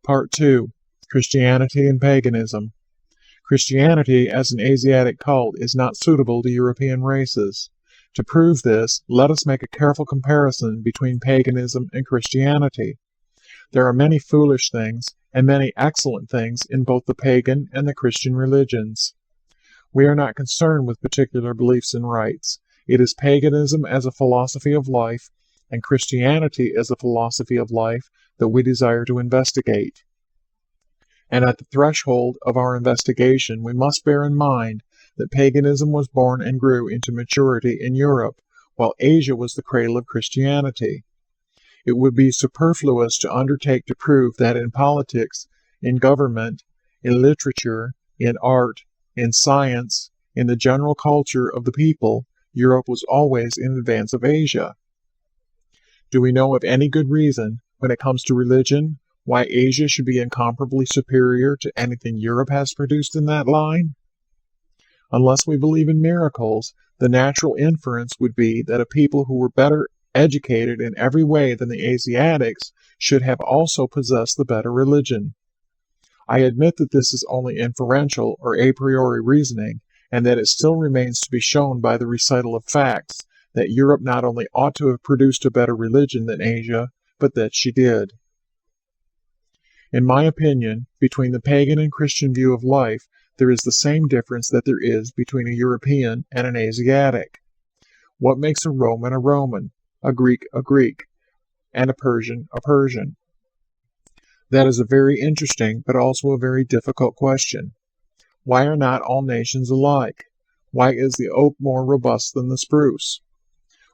Part 2. Christianity and Paganism. Christianity as an Asiatic cult is not suitable to European races. To prove this, let us make a careful comparison between paganism and Christianity. There are many foolish things and many excellent things in both the pagan and the Christian religions. We are not concerned with particular beliefs and rites. It is paganism as a philosophy of life and Christianity as a philosophy of life that we desire to investigate. And at the threshold of our investigation, we must bear in mind that paganism was born and grew into maturity in Europe, while Asia was the cradle of Christianity. It would be superfluous to undertake to prove that in politics, in government, in literature, in art, in science, in the general culture of the people, Europe was always in advance of Asia. Do we know of any good reason, when it comes to religion, why Asia should be incomparably superior to anything Europe has produced in that line? Unless we believe in miracles, the natural inference would be that a people who were better educated in every way than the Asiatics should have also possessed the better religion. I admit that this is only inferential or a priori reasoning, and that it still remains to be shown by the recital of facts that Europe not only ought to have produced a better religion than Asia, but that she did. In my opinion, between the pagan and Christian view of life, there is the same difference that there is between a European and an Asiatic. What makes a Roman, a Greek, and a Persian, a Persian? That is a very interesting, but also a very difficult question. Why are not all nations alike? Why is the oak more robust than the spruce?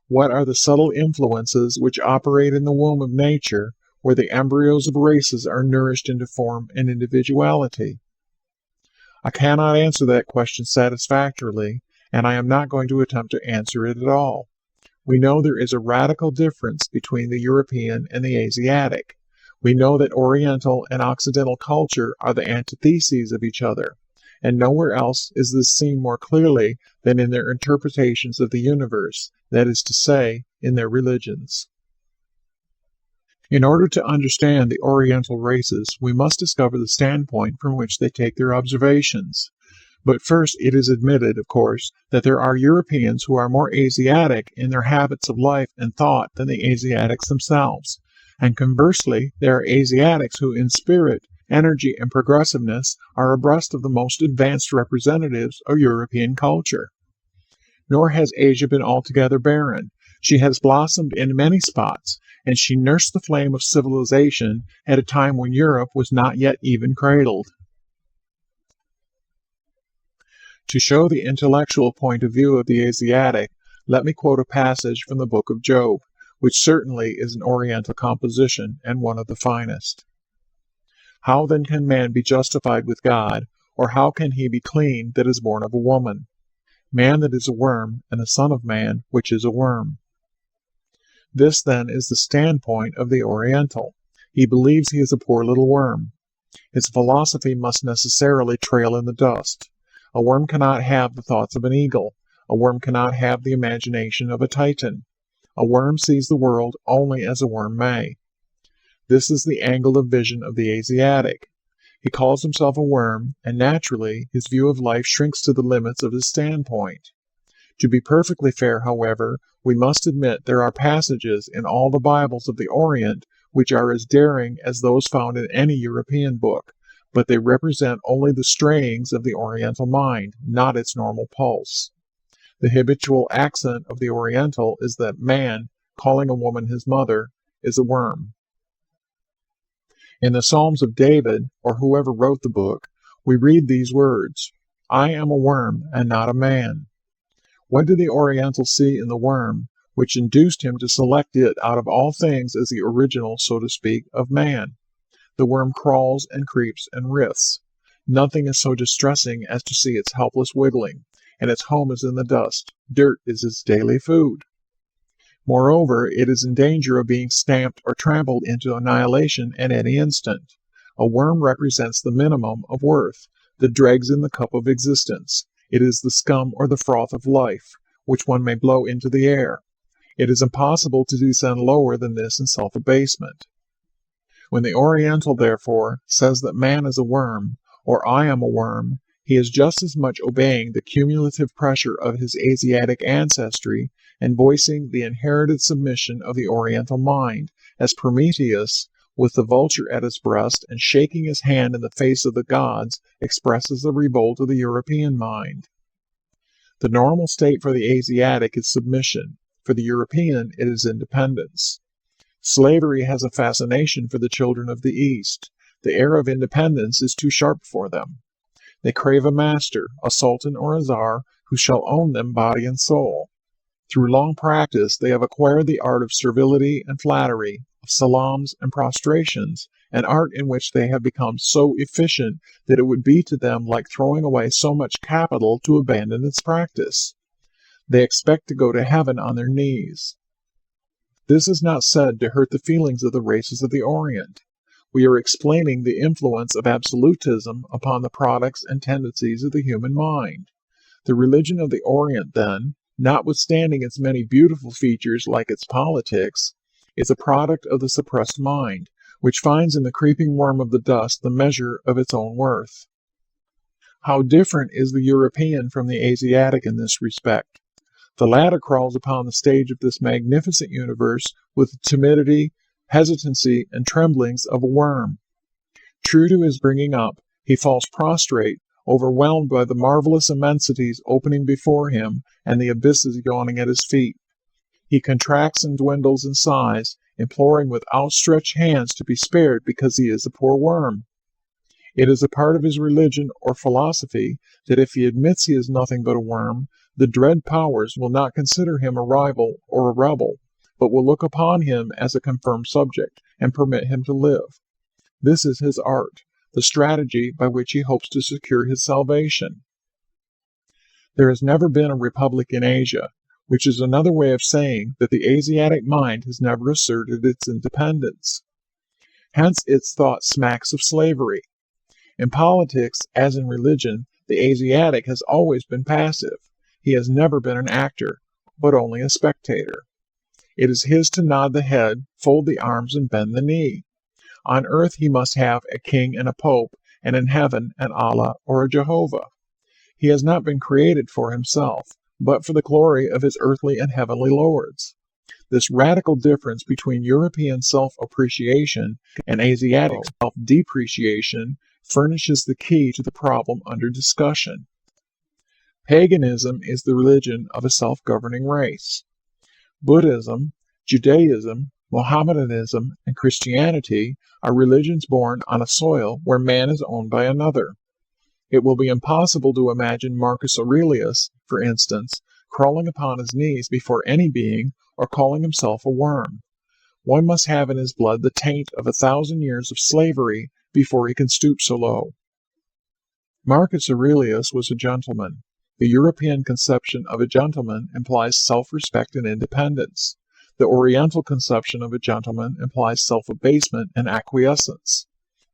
What are the subtle influences which operate in the womb of nature, where the embryos of races are nourished into form and individuality? I cannot answer that question satisfactorily, and I am not going to attempt to answer it at all. We know there is a radical difference between the European and the Asiatic. We know that Oriental and Occidental culture are the antitheses of each other, and nowhere else is this seen more clearly than in their interpretations of the universe, that is to say, in their religions. In order to understand the Oriental races, we must discover the standpoint from which they take their observations. But first, it is admitted, of course, that there are Europeans who are more Asiatic in their habits of life and thought than the Asiatics themselves, and conversely, there are Asiatics who, in spirit, energy, and progressiveness, are abreast of the most advanced representatives of European culture. Nor has Asia been altogether barren. She has blossomed in many spots, and she nursed the flame of civilization at a time when Europe was not yet even cradled. To show the intellectual point of view of the Asiatic, let me quote a passage from the book of Job, which certainly is an Oriental composition and one of the finest. How then can man be justified with God, or how can he be clean that is born of a woman? Man that is a worm, and the son of man, which is a worm. This, then, is the standpoint of the Oriental. He believes he is a poor little worm. His philosophy must necessarily trail in the dust. A worm cannot have the thoughts of an eagle. A worm cannot have the imagination of a Titan. A worm sees the world only as a worm may. This is the angle of vision of the Asiatic. He calls himself a worm, and naturally his view of life shrinks to the limits of his standpoint. To be perfectly fair, however, we must admit there are passages in all the Bibles of the Orient which are as daring as those found in any European book, but they represent only the strayings of the Oriental mind, not its normal pulse. The habitual accent of the Oriental is that man, calling a woman his mother, is a worm. In the Psalms of David, or whoever wrote the book, we read these words, "I am a worm and not a man." What did the Oriental see in the worm, which induced him to select it out of all things as the original, so to speak, of man? The worm crawls and creeps and writhes. Nothing is so distressing as to see its helpless wiggling, and its home is in the dust. Dirt is its daily food. Moreover, it is in danger of being stamped or trampled into annihilation at any instant. A worm represents the minimum of worth, the dregs in the cup of existence. It is the scum or the froth of life, which one may blow into the air. It is impossible to descend lower than this in self-abasement. When the Oriental, therefore, says that man is a worm, or I am a worm, he is just as much obeying the cumulative pressure of his Asiatic ancestry and voicing the inherited submission of the Oriental mind, as Prometheus, with the vulture at his breast and shaking his hand in the face of the gods, expresses the revolt of the European mind. The normal state for the Asiatic is submission. For the European, it is independence. Slavery has a fascination for the children of the East. The air of independence is too sharp for them. They crave a master, a sultan or a czar, who shall own them body and soul. Through long practice, they have acquired the art of servility and flattery, of salams and prostrations, an art in which they have become so efficient that it would be to them like throwing away so much capital to abandon its practice. They expect to go to heaven on their knees. This is not said to hurt the feelings of the races of the Orient. We are explaining the influence of absolutism upon the products and tendencies of the human mind. The religion of the Orient, then, notwithstanding its many beautiful features like its politics, is a product of the suppressed mind, which finds in the creeping worm of the dust the measure of its own worth. How different is the European from the Asiatic in this respect! The latter crawls upon the stage of this magnificent universe with the timidity, hesitancy, and tremblings of a worm. True to his bringing up, he falls prostrate, overwhelmed by the marvelous immensities opening before him and the abysses yawning at his feet. He contracts and dwindles and sighs, imploring with outstretched hands to be spared because he is a poor worm. It is a part of his religion or philosophy that if he admits he is nothing but a worm, the dread powers will not consider him a rival or a rebel, but will look upon him as a confirmed subject and permit him to live. This is his art, the strategy by which he hopes to secure his salvation. There has never been a republic in Asia, which is another way of saying that the Asiatic mind has never asserted its independence. Hence its thought smacks of slavery. In politics, as in religion, the Asiatic has always been passive. He has never been an actor, but only a spectator. It is his to nod the head, fold the arms, and bend the knee. On earth he must have a king and a pope, and in heaven an Allah or a Jehovah. He has not been created for himself, but for the glory of his earthly and heavenly lords. This radical difference between European self-appreciation and Asiatic self-depreciation furnishes the key to the problem under discussion. Paganism is the religion of a self-governing race. Buddhism, Judaism, Mohammedanism, and Christianity are religions born on a soil where man is owned by another. It will be impossible to imagine Marcus Aurelius, for instance, crawling upon his knees before any being or calling himself a worm. One must have in his blood the taint of 1,000 years of slavery before he can stoop so low. Marcus Aurelius was a gentleman. The European conception of a gentleman implies self-respect and independence. The Oriental conception of a gentleman implies self-abasement and acquiescence.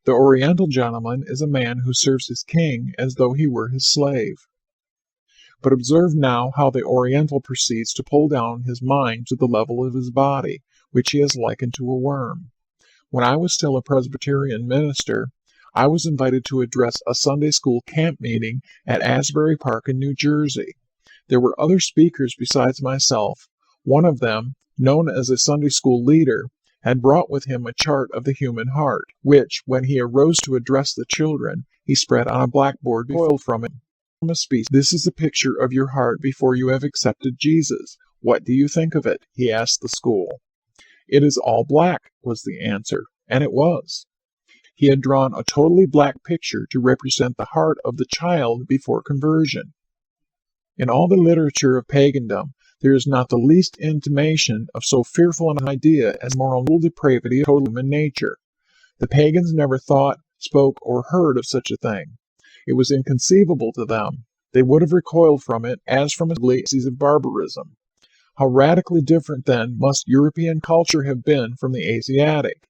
The Oriental gentleman is a man who serves his king as though he were his slave. But observe now how the Oriental proceeds to pull down his mind to the level of his body, which he has likened to a worm. When I was still a Presbyterian minister, I was invited to address a Sunday school camp meeting at Asbury Park in New Jersey. There were other speakers besides myself. One of them, known as a Sunday school leader, had brought with him a chart of the human heart, which, when he arose to address the children, he spread on a blackboard before from it. This is a picture of your heart before you have accepted Jesus. What do you think of it? He asked the school. It is all black, was the answer, and it was. He had drawn a totally black picture to represent the heart of the child before conversion. In all the literature of pagandom, there is not the least intimation of so fearful an idea as moral depravity of total human nature. The pagans never thought, spoke, or heard of such a thing. It was inconceivable to them. They would have recoiled from it as from a species of barbarism. How radically different, then, must European culture have been from the Asiatic.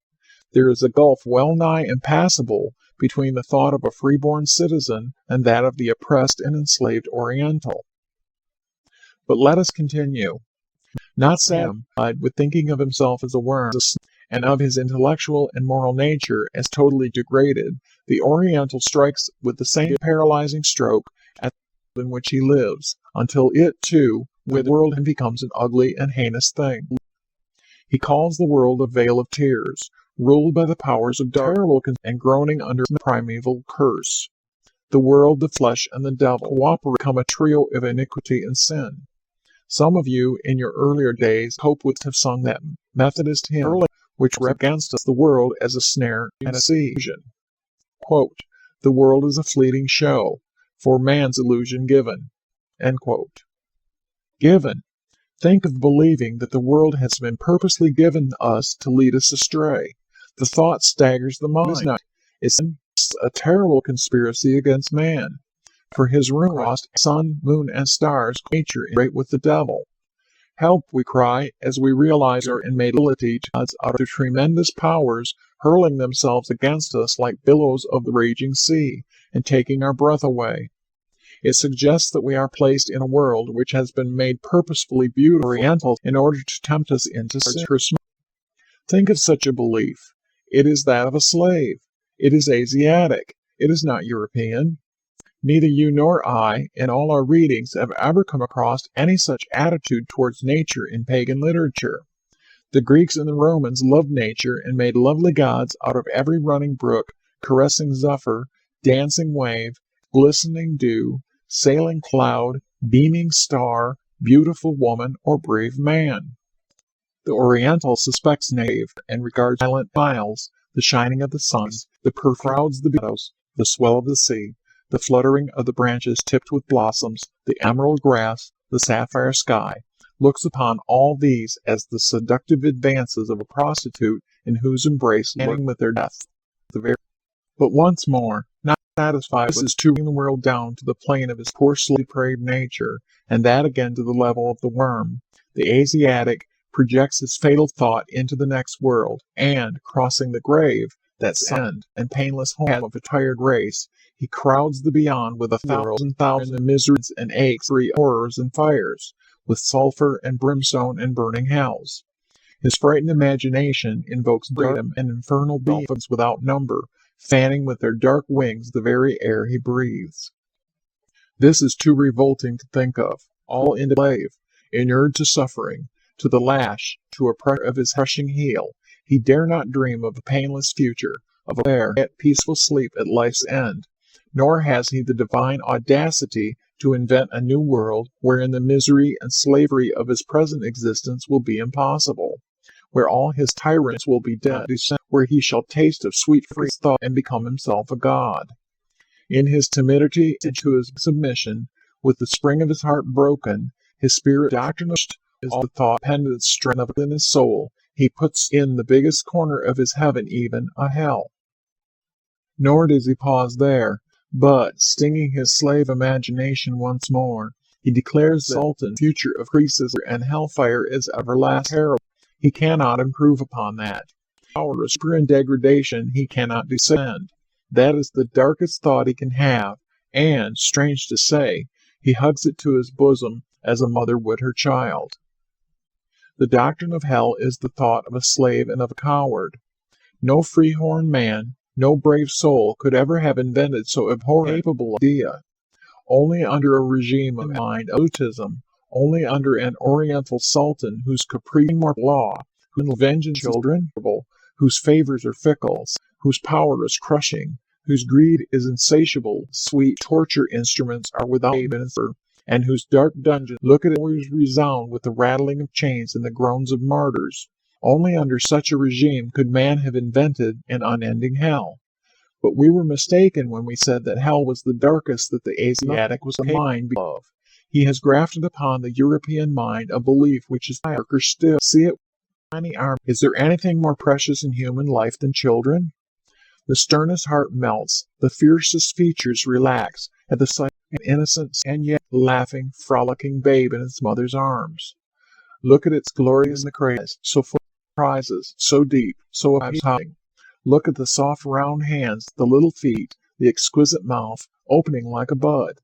There is a gulf well nigh impassable between the thought of a freeborn citizen and that of the oppressed and enslaved Oriental. But let us continue. Not satisfied with thinking of himself as a worm, and of his intellectual and moral nature as totally degraded, the Oriental strikes with the same paralyzing stroke at the world in which he lives, until it, too, with the world becomes an ugly and heinous thing. He calls the world a vale of tears, ruled by the powers of darkness and groaning under a primeval curse. The world, the flesh, and the devil cooperate become a trio of iniquity and sin. Some of you, in your earlier days, have sung that Methodist hymn, which read against us the world as a snare and a season. Quote, "The world is a fleeting show, for man's illusion given." End quote. Given. Think of believing that the world has been purposely given us to lead us astray. The thought staggers the mind. It's a terrible conspiracy against man. For his ruin, lost sun, moon, and stars, nature in with the devil. Help, we cry, as we realize our inability to odds out of the tremendous powers hurling themselves against us like billows of the raging sea, and taking our breath away. It suggests that we are placed in a world which has been made purposefully beautiful in order to tempt us into sin. Think of such a belief. It is that of a slave. It is Asiatic. It is not European. Neither you nor I, in all our readings, have ever come across any such attitude towards nature in pagan literature. The Greeks and the Romans loved nature and made lovely gods out of every running brook, caressing zephyr, dancing wave, glistening dew, sailing cloud, beaming star, beautiful woman, or brave man. The Oriental suspects nature and regards silent isles, the shining of the sun, the crowds, the meadows, the swell of the sea, the fluttering of the branches tipped with blossoms, the emerald grass, the sapphire sky, looks upon all these as the seductive advances of a prostitute in whose embrace ending with their death. But once more, not satisfied with to bring the world down to the plane of his poor depraved nature, and that again to the level of the worm, the Asiatic projects his fatal thought into the next world, and, crossing the grave, that end and painless home of a tired race, he crowds the beyond with 1,000 miseries and aches, horrors and fires, with sulphur and brimstone and burning hells. His frightened imagination invokes dark and infernal beings without number, fanning with their dark wings the very air he breathes. This is too revolting to think of. All in slave, inured to suffering, to the lash, to a pressure of his crushing heel, he dare not dream of a painless future, of a fair yet peaceful sleep at life's end. Nor has he the divine audacity to invent a new world wherein the misery and slavery of his present existence will be impossible, where all his tyrants will be dead, where he shall taste of sweet free thought and become himself a god. In his timidity and to his submission, with the spring of his heart broken, his spirit doctrinized, all the thought pendant strength in his soul, he puts in the biggest corner of his heaven even a hell. Nor does he pause there, but, stinging his slave imagination once more, he declares the Sultan future of creases and hellfire is everlasting terrible. He cannot improve upon that. Power of super and degradation he cannot descend. That is the darkest thought he can have, and, strange to say, he hugs it to his bosom as a mother would her child. The doctrine of hell is the thought of a slave and of a coward. No free-horn man, no brave soul could ever have invented so abhorrent capable idea. Only under a regime of mind absolutism, only under an Oriental Sultan whose caprice is law, whose vengeance is children, whose favors are fickle, whose power is crushing, whose greed is insatiable, sweet torture instruments are without answer, and whose dark dungeons look at it always resound with the rattling of chains and the groans of martyrs. Only under such a regime could man have invented an unending hell. But we were mistaken when we said that hell was the darkest that the Asiatic was the mind of. He has grafted upon the European mind a belief which is darker still. See it, tiny arm. Is there anything more precious in human life than children? The sternest heart melts, the fiercest features relax at the sight of an innocent and yet laughing, frolicking babe in its mother's arms. Look at its glorious cradle, so full of prizes, so deep, so appealing. Look at the soft round hands, the little feet, the exquisite mouth, opening like a bud.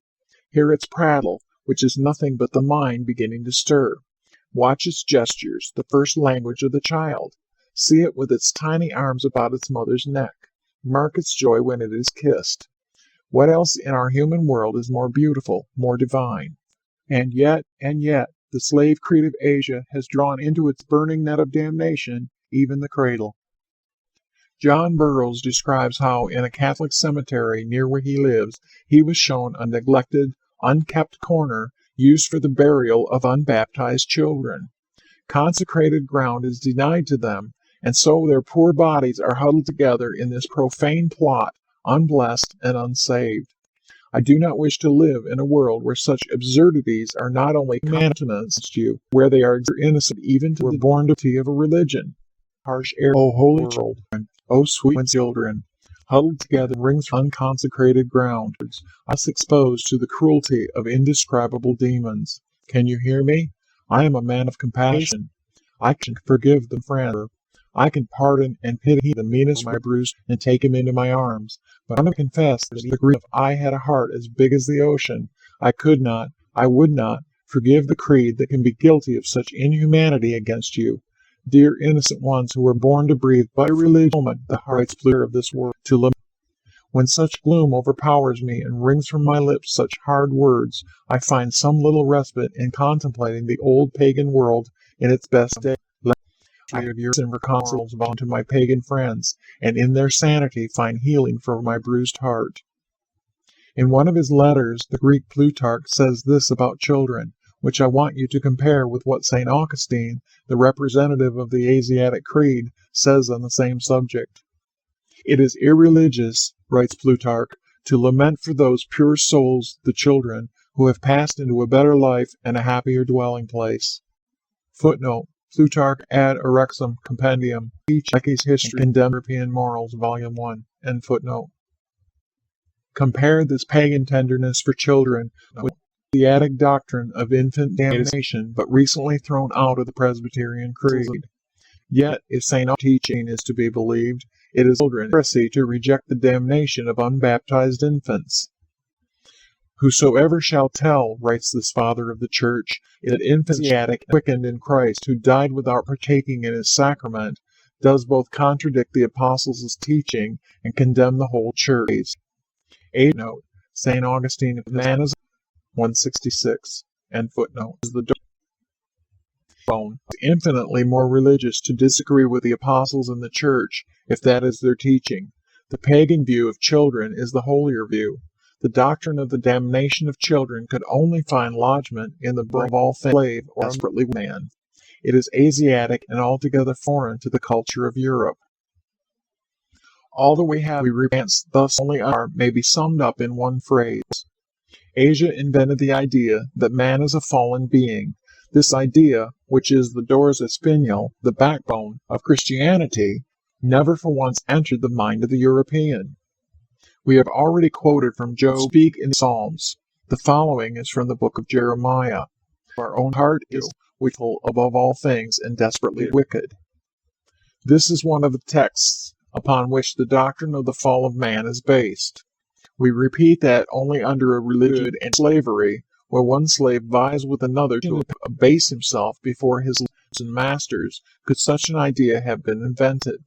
Hear its prattle, which is nothing but the mind beginning to stir. Watch its gestures, the first language of the child. See it with its tiny arms about its mother's neck. Mark its joy when it is kissed. What else in our human world is more beautiful, more divine? And yet, the slave creed of Asia has drawn into its burning net of damnation even the cradle. John Burroughs describes how in a Catholic cemetery near where he lives, he was shown a neglected, unkept corner used for the burial of unbaptized children. Consecrated ground is denied to them, and so their poor bodies are huddled together in this profane plot, unblessed and unsaved. I do not wish to live in a world where such absurdities are not only countenanced you, where they are innocent even to the born of a religion. Harsh air, O holy children, O sweet children, huddled together in rings from unconsecrated ground, us exposed to the cruelty of indescribable demons. Can you hear me? I am a man of compassion. I can forgive the friend. I can pardon and pity the meanest of my bruise and take him into my arms. But I confess that the grief, if I had a heart as big as the ocean, I could not, I would not, forgive the creed that can be guilty of such inhumanity against you. Dear innocent ones who were born to breathe but a religion, the heart's blur of this world, to lament. When such gloom overpowers me and wrings from my lips such hard words, I find some little respite in contemplating the old pagan world in its best day. I of your sin reconciles bound to my pagan friends, and in their sanity find healing for my bruised heart. In one of his letters, the Greek Plutarch says this about children, which I want you to compare with what St. Augustine, the representative of the Asiatic creed, says on the same subject. It is irreligious, writes Plutarch, to lament for those pure souls, the children, who have passed into a better life and a happier dwelling place. Footnote: Plutarch ad Orexum Compendium, Leckey's History and European Morals, Volume 1, end footnote. Compare this pagan tenderness for children with the Asiatic doctrine of infant damnation, but recently thrown out of the Presbyterian creed. Yet, if St. Augustine's teaching is to be believed, it is heresy to reject the damnation of unbaptized infants. Whosoever shall tell, writes this father of the Church, that infants quickened in Christ, who died without partaking in his sacrament, does both contradict the apostles' teaching and condemn the whole Church. A note: St. Augustine of Man is 166, end footnote. Is the bone infinitely more religious to disagree with the apostles in the Church, if that is their teaching. The pagan view of children is the holier view. The doctrine of the damnation of children could only find lodgment in the brain of all slave or desperately man. It is Asiatic and altogether foreign to the culture of Europe. All that we have we repent thus only are may be summed up in one phrase. Asia invented the idea that man is a fallen being. This idea, which is the dorsum spinal, the backbone, of Christianity, never for once entered the mind of the European. We have already quoted from Job speak in the Psalms. The following is from the book of Jeremiah. Our own heart is wicked above all things and desperately wicked. This is one of the texts upon which the doctrine of the fall of man is based. We repeat that only under a religion and slavery, where one slave vies with another to abase himself before his lords and masters, could such an idea have been invented.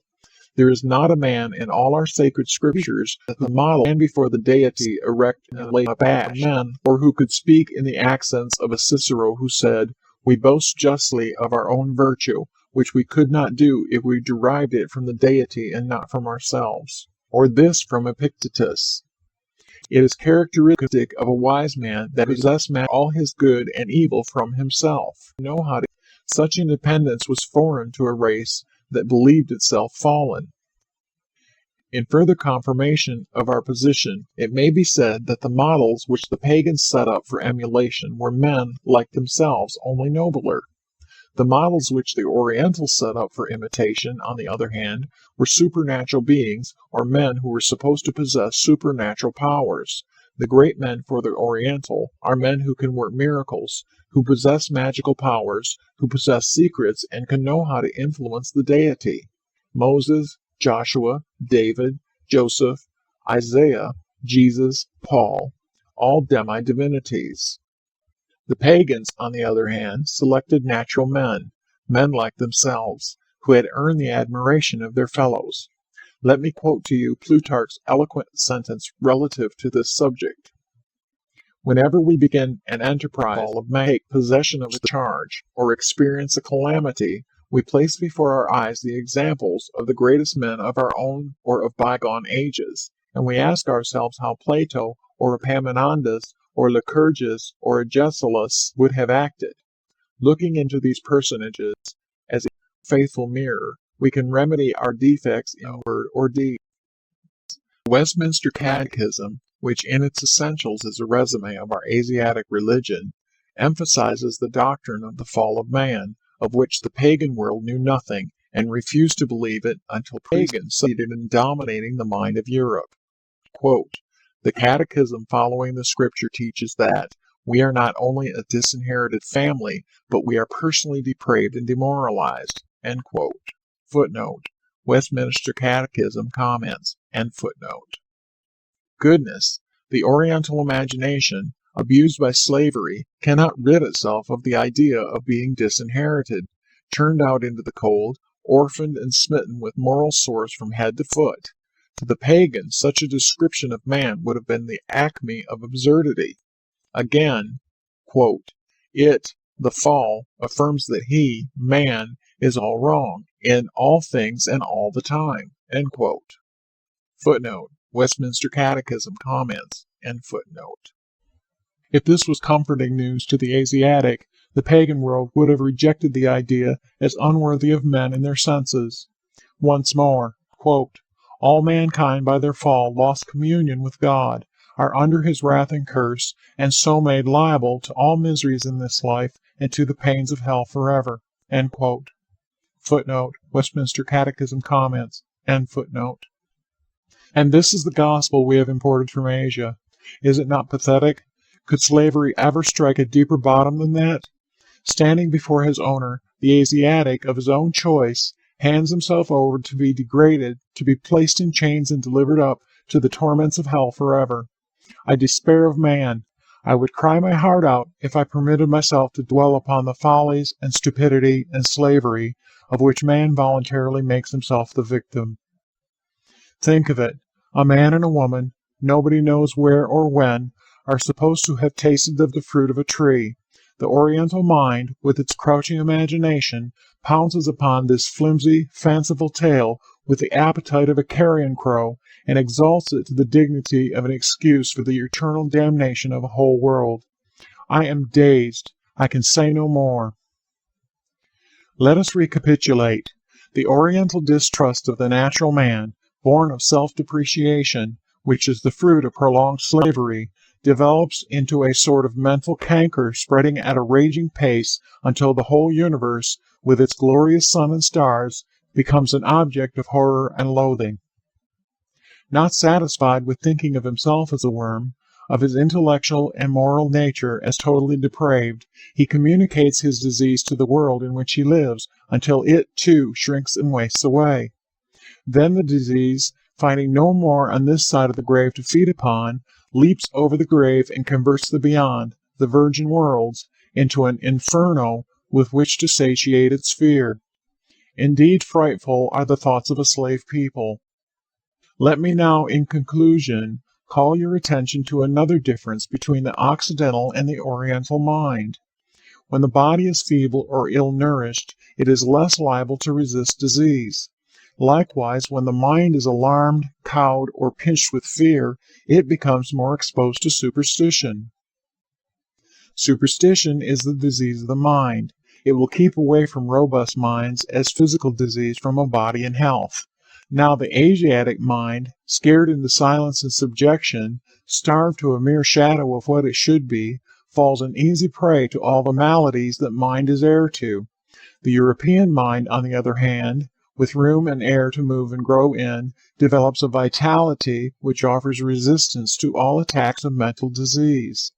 There is not a man in all our sacred scriptures that the model stand before the deity erect and laid abashed men, or who could speak in the accents of a Cicero who said, "We boast justly of our own virtue, which we could not do if we derived it from the deity and not from ourselves." Or this from Epictetus: "It is characteristic of a wise man that he possesses all his good and evil from himself." Know how to. Such independence was foreign to a race that believed itself fallen. In further confirmation of our position, it may be said that the models which the pagans set up for emulation were men like themselves, only nobler. The models which the Orientals set up for imitation, on the other hand, were supernatural beings, or men who were supposed to possess supernatural powers. The great men for the Oriental are men who can work miracles, who possess magical powers, who possess secrets, and can know how to influence the deity. Moses, Joshua, David, Joseph, Isaiah, Jesus, Paul, all demi-divinities. The pagans, on the other hand, selected natural men, men like themselves. who had earned the admiration of their fellows. Let me quote to you Plutarch's eloquent sentence relative to this subject. Whenever we begin an enterprise of take possession of a charge or experience a calamity, we place before our eyes the examples of the greatest men of our own or of bygone ages, and we ask ourselves how Plato or Epaminondas or Lycurgus or Agesilaus would have acted. Looking into these personages as a faithful mirror, we can remedy our defects in word or deed. The Westminster Catechism, which in its essentials is a resume of our Asiatic religion, emphasizes the doctrine of the fall of man, of which the pagan world knew nothing and refused to believe it until pagans succeeded in dominating the mind of Europe. Quote, the Catechism following the Scripture teaches that we are not only a disinherited family, but we are personally depraved and demoralized. End quote. Footnote. Westminster Catechism comments. End footnote. Goodness, the Oriental imagination, abused by slavery, cannot rid itself of the idea of being disinherited, turned out into the cold, orphaned and smitten with moral sores from head to foot. To the pagan, such a description of man would have been the acme of absurdity. Again, quote, it, the fall, affirms that he, man, is all wrong, in all things and all the time. End quote. Footnote. Westminster Catechism comments. End footnote. If this was comforting news to the Asiatic, the pagan world would have rejected the idea as unworthy of men in their senses. Once more, quote, all mankind by their fall lost communion with God, are under his wrath and curse, and so made liable to all miseries in this life and to the pains of hell forever. End quote. Footnote. Westminster Catechism comments. End footnote. And this is the gospel we have imported from Asia. Is it not pathetic? Could slavery ever strike a deeper bottom than that? Standing before his owner, the Asiatic of his own choice hands himself over to be degraded, to be placed in chains and delivered up to the torments of hell forever. I despair of man. I would cry my heart out if I permitted myself to dwell upon the follies and stupidity and slavery of which man voluntarily makes himself the victim. Think of it. A man and a woman, nobody knows where or when, are supposed to have tasted of the fruit of a tree. The Oriental mind, with its crouching imagination, pounces upon this flimsy, fanciful tale with the appetite of a carrion crow, and exalts it to the dignity of an excuse for the eternal damnation of a whole world. I am dazed. I can say no more. Let us recapitulate. The Oriental distrust of the natural man, born of self-depreciation, which is the fruit of prolonged slavery, develops into a sort of mental canker spreading at a raging pace until the whole universe, with its glorious sun and stars, becomes an object of horror and loathing. Not satisfied with thinking of himself as a worm, of his intellectual and moral nature as totally depraved, he communicates his disease to the world in which he lives until it, too, shrinks and wastes away. Then the disease, finding no more on this side of the grave to feed upon, leaps over the grave and converts the beyond, the virgin worlds, into an inferno with which to satiate its fear. Indeed, frightful are the thoughts of a slave people. Let me now, in conclusion, call your attention to another difference between the Occidental and the Oriental mind. When the body is feeble or ill-nourished, it is less liable to resist disease. Likewise, when the mind is alarmed, cowed, or pinched with fear, it becomes more exposed to superstition. Superstition is the disease of the mind. It will keep away from robust minds as physical disease from a body in health. Now the Asiatic mind, scared into silence and subjection, starved to a mere shadow of what it should be, falls an easy prey to all the maladies that mind is heir to. The European mind, on the other hand, with room and air to move and grow in, develops a vitality which offers resistance to all attacks of mental disease.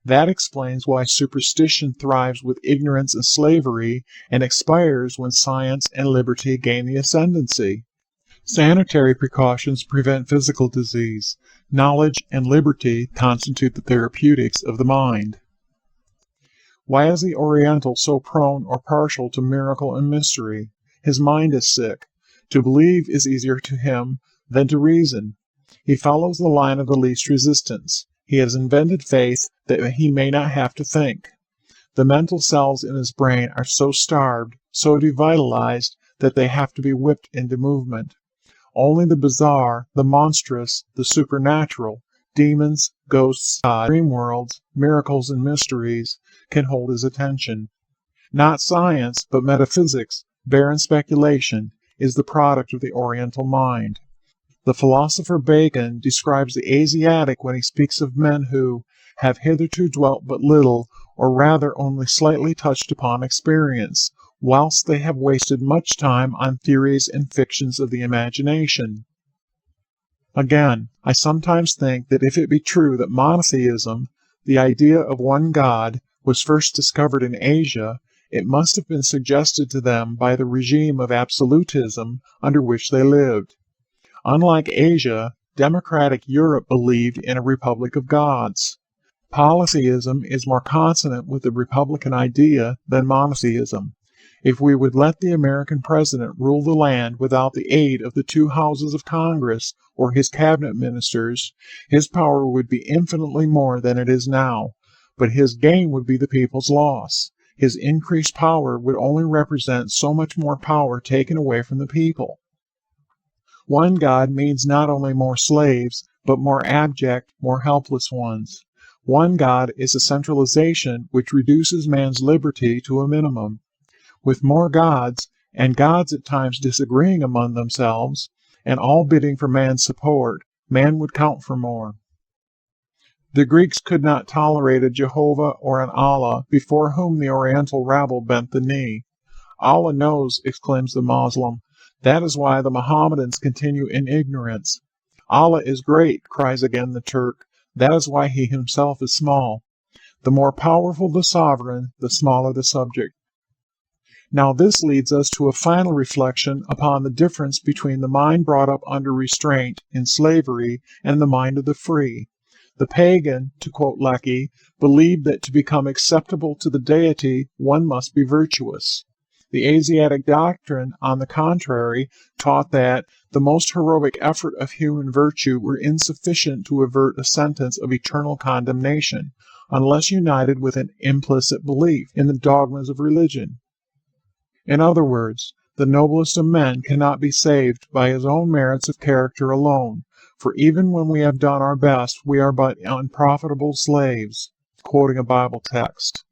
That explains why superstition thrives with ignorance and slavery, and expires when science and liberty gain the ascendancy. Sanitary precautions prevent physical disease. Knowledge and liberty constitute the therapeutics of the mind. Why is the Oriental so prone or partial to miracle and mystery? His mind is sick. To believe is easier to him than to reason. He follows the line of the least resistance. He has invented faith that he may not have to think. The mental cells in his brain are so starved, so devitalized, that they have to be whipped into movement. Only the bizarre, the monstrous, the supernatural, demons, ghosts, dream worlds, miracles, and mysteries can hold his attention. Not science, but metaphysics, barren speculation, is the product of the Oriental mind. The philosopher Bacon describes the Asiatic when he speaks of men who have hitherto dwelt but little, or rather only slightly touched upon experience, whilst they have wasted much time on theories and fictions of the imagination. Again, I sometimes think that if it be true that monotheism, the idea of one God, was first discovered in Asia, it must have been suggested to them by the regime of absolutism under which they lived. Unlike Asia, democratic Europe believed in a republic of gods. Polytheism is more consonant with the republican idea than monotheism. If we would let the American president rule the land without the aid of the two houses of Congress or his cabinet ministers, his power would be infinitely more than it is now, but his gain would be the people's loss. His increased power would only represent so much more power taken away from the people. One God means not only more slaves, but more abject, more helpless ones. One God is a centralization which reduces man's liberty to a minimum. With more gods, and gods at times disagreeing among themselves, and all bidding for man's support, man would count for more. The Greeks could not tolerate a Jehovah or an Allah before whom the Oriental rabble bent the knee. Allah knows, exclaims the Moslem. That is why the Mohammedans continue in ignorance. Allah is great, cries again the Turk. That is why he himself is small. The more powerful the sovereign, the smaller the subject. Now this leads us to a final reflection upon the difference between the mind brought up under restraint in slavery and the mind of the free. The pagan, to quote Lecky, believed that to become acceptable to the deity one must be virtuous. The Asiatic doctrine, on the contrary, taught that the most heroic effort of human virtue were insufficient to avert a sentence of eternal condemnation, unless united with an implicit belief in the dogmas of religion. In other words, the noblest of men cannot be saved by his own merits of character alone, for even when we have done our best, we are but unprofitable slaves, quoting a Bible text.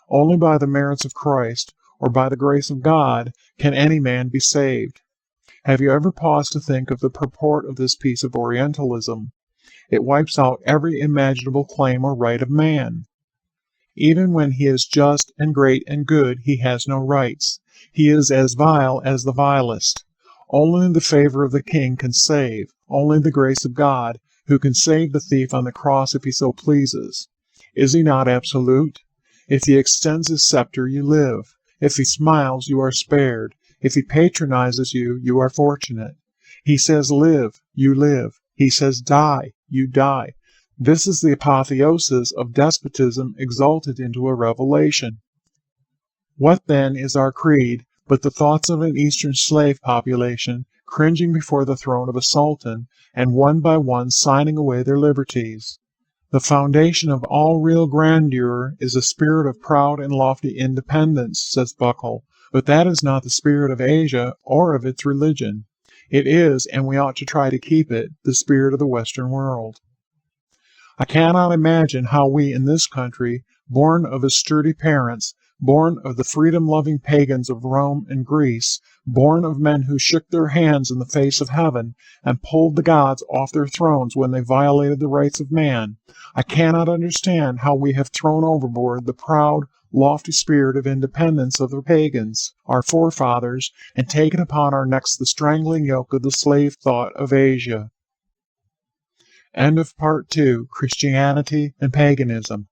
Only by the merits of Christ, or by the grace of God, can any man be saved. Have you ever paused to think of the purport of this piece of Orientalism? It wipes out every imaginable claim or right of man. Even when he is just and great and good, he has no rights. He is as vile as the vilest. Only the favor of the king can save, only the grace of God, who can save the thief on the cross if he so pleases. Is he not absolute? If he extends his scepter, you live. If he smiles, you are spared. If he patronizes you, you are fortunate. He says live, you live. He says die, you die. This is the apotheosis of despotism exalted into a revelation. What then is our creed but the thoughts of an Eastern slave population cringing before the throne of a sultan, and one by one signing away their liberties? The foundation of all real grandeur is a spirit of proud and lofty independence, says Buckle, but that is not the spirit of Asia or of its religion. It is, and we ought to try to keep it, the spirit of the Western world. I cannot imagine how we in this country, born of as sturdy parents, born of the freedom-loving pagans of Rome and Greece, born of men who shook their hands in the face of heaven and pulled the gods off their thrones when they violated the rights of man, I cannot understand how we have thrown overboard the proud, lofty spirit of independence of the pagans, our forefathers, and taken upon our necks the strangling yoke of the slave thought of Asia. End of Part 2, Christianity and Paganism.